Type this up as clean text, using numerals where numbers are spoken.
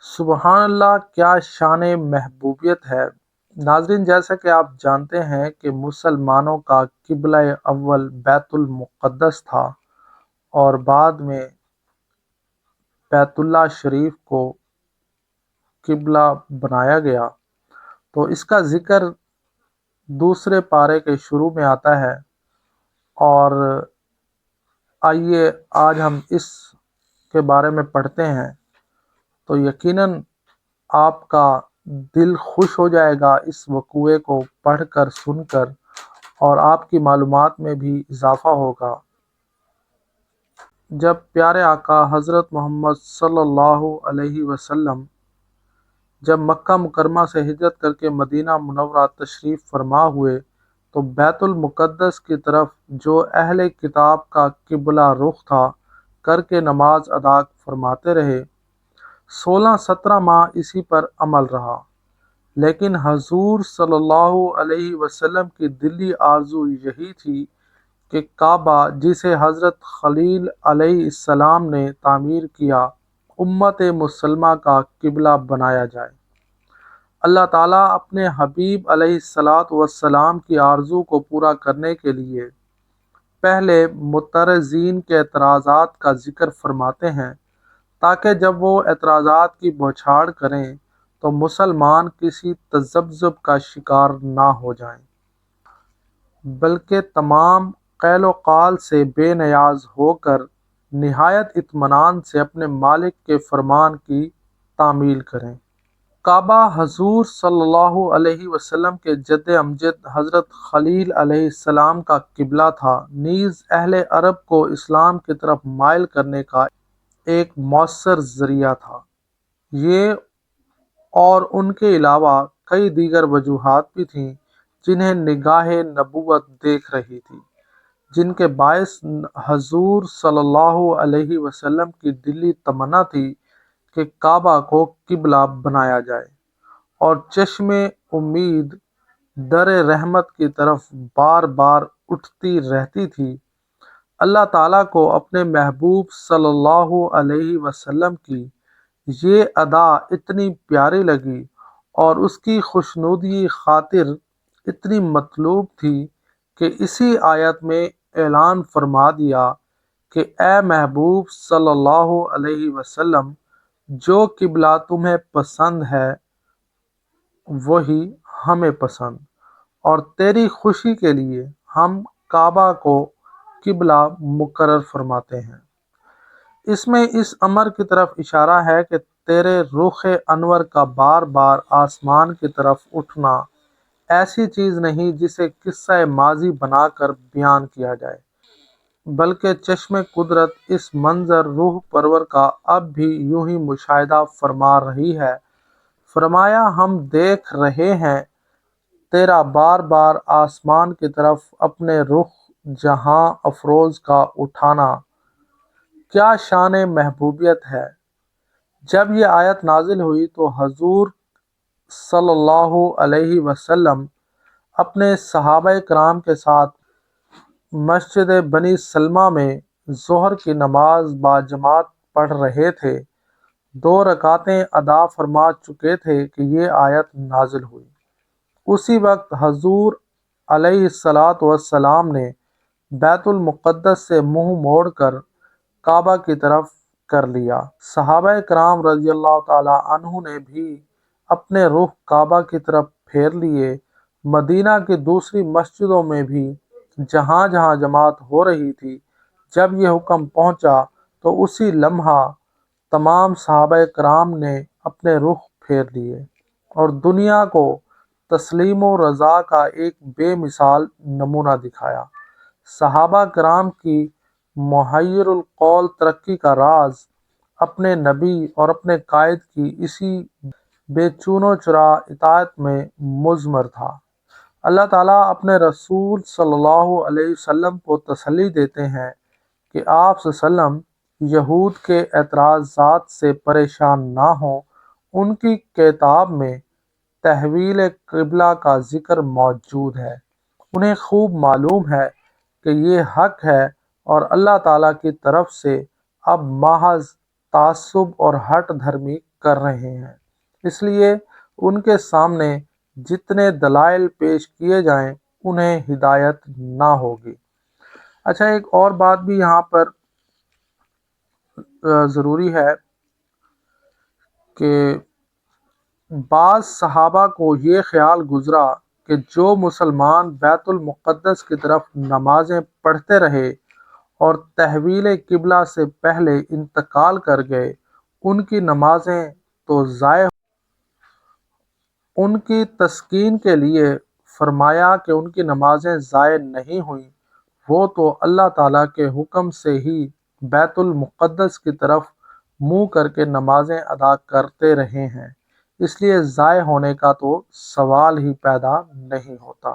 سبحان اللہ، کیا شان محبوبیت ہے۔ ناظرین، جیسا کہ آپ جانتے ہیں کہ مسلمانوں کا قبلہ اول بیت المقدس تھا اور بعد میں بیت اللہ شریف کو قبلہ بنایا گیا، تو اس کا ذکر دوسرے پارے کے شروع میں آتا ہے۔ اور آئیے آج ہم اس کے بارے میں پڑھتے ہیں، تو یقیناً آپ کا دل خوش ہو جائے گا اس وقوعے کو پڑھ کر سن کر، اور آپ کی معلومات میں بھی اضافہ ہوگا۔ جب پیارے آقا حضرت محمد صلی اللہ علیہ وسلم جب مکہ مکرمہ سے ہجرت کر کے مدینہ منورہ تشریف فرما ہوئے، تو بیت المقدس کی طرف جو اہل کتاب کا قبلہ رخ تھا کر کے نماز ادا فرماتے رہے۔ 16-17 ماہ اسی پر عمل رہا، لیکن حضور صلی اللہ علیہ وسلم کی دلی آرزو یہی تھی کہ کعبہ، جسے حضرت خلیل علیہ السلام نے تعمیر کیا، امت مسلمہ کا قبلہ بنایا جائے۔ اللہ تعالیٰ اپنے حبیب علیہ السلام کی آرزو کو پورا کرنے کے لیے پہلے معترضین کے اعتراضات کا ذکر فرماتے ہیں، تاکہ جب وہ اعتراضات کی بوچھاڑ کریں تو مسلمان کسی تذبذب کا شکار نہ ہو جائیں، بلکہ تمام قیل و قال سے بے نیاز ہو کر نہایت اطمینان سے اپنے مالک کے فرمان کی تعمیل کریں۔ کعبہ حضور صلی اللہ علیہ وسلم کے جد امجد حضرت خلیل علیہ السلام کا قبلہ تھا، نیز اہل عرب کو اسلام کی طرف مائل کرنے کا ایک مؤثر ذریعہ تھا۔ یہ اور ان کے علاوہ کئی دیگر وجوہات بھی تھیں جنہیں نگاہ نبوت دیکھ رہی تھی، جن کے باعث حضور صلی اللہ علیہ وسلم کی دلی تمنا تھی کہ کعبہ کو قبلہ بنایا جائے، اور چشم امید در رحمت کی طرف بار بار اٹھتی رہتی تھی۔ اللہ تعالیٰ کو اپنے محبوب صلی اللہ علیہ وسلم کی یہ ادا اتنی پیاری لگی اور اس کی خوشنودی خاطر اتنی مطلوب تھی کہ اسی آیت میں اعلان فرما دیا کہ اے محبوب صلی اللہ علیہ وسلم، جو قبلہ تمہیں پسند ہے وہی ہمیں پسند، اور تیری خوشی کے لیے ہم کعبہ کو قبلہ مقرر فرماتے ہیں۔ اس میں اس امر کی طرف اشارہ ہے کہ تیرے رخ انور کا بار بار آسمان کی طرف اٹھنا ایسی چیز نہیں جسے قصہ ماضی بنا کر بیان کیا جائے، بلکہ چشم قدرت اس منظر روح پرور کا اب بھی یوں ہی مشاہدہ فرما رہی ہے۔ فرمایا، ہم دیکھ رہے ہیں تیرا بار بار آسمان کی طرف اپنے رخ جہاں افروز کا اٹھانا، کیا شان محبوبیت ہے۔ جب یہ آیت نازل ہوئی تو حضور صلی اللہ علیہ وسلم اپنے صحابہ کرام کے ساتھ مسجد بنی سلمہ میں ظہر کی نماز باجماعت پڑھ رہے تھے۔ 2 رکعتیں ادا فرما چکے تھے کہ یہ آیت نازل ہوئی۔ اسی وقت حضور علیہ السلام نے بیت المقدس سے منہ موڑ کر کعبہ کی طرف کر لیا۔ صحابہ کرام رضی اللہ تعالی عنہ نے بھی اپنے رخ کعبہ کی طرف پھیر لیے۔ مدینہ کی دوسری مسجدوں میں بھی جہاں جہاں جماعت ہو رہی تھی، جب یہ حکم پہنچا تو اسی لمحہ تمام صحابہ کرام نے اپنے رخ پھیر لیے اور دنیا کو تسلیم و رضا کا ایک بے مثال نمونہ دکھایا۔ صحابہ کرام کی محیر القول ترقی کا راز اپنے نبی اور اپنے قائد کی اسی بے چون و چرا اطاعت میں مضمر تھا۔ اللہ تعالیٰ اپنے رسول صلی اللہ علیہ وسلم کو تسلی دیتے ہیں کہ آپ صلی اللہ علیہ وسلم یہود کے اعتراضات سے پریشان نہ ہوں۔ ان کی کتاب میں تحویل قبلہ کا ذکر موجود ہے۔ انہیں خوب معلوم ہے کہ یہ حق ہے اور اللہ تعالیٰ کی طرف سے اب محض تعصب اور ہٹ دھرمی کر رہے ہیں، اس لیے ان کے سامنے جتنے دلائل پیش کیے جائیں انہیں ہدایت نہ ہوگی۔ اچھا، ایک اور بات بھی یہاں پر ضروری ہے کہ بعض صحابہ کو یہ خیال گزرا کہ جو مسلمان بیت المقدس کی طرف نمازیں پڑھتے رہے اور تحویل قبلہ سے پہلے انتقال کر گئے، ان کی نمازیں تو ضائع۔ ان کی تسکین کے لیے فرمایا کہ ان کی نمازیں ضائع نہیں ہوئیں، وہ تو اللہ تعالیٰ کے حکم سے ہی بیت المقدس کی طرف منہ کر کے نمازیں ادا کرتے رہے ہیں، اس لیے ضائع ہونے کا تو سوال ہی پیدا نہیں ہوتا۔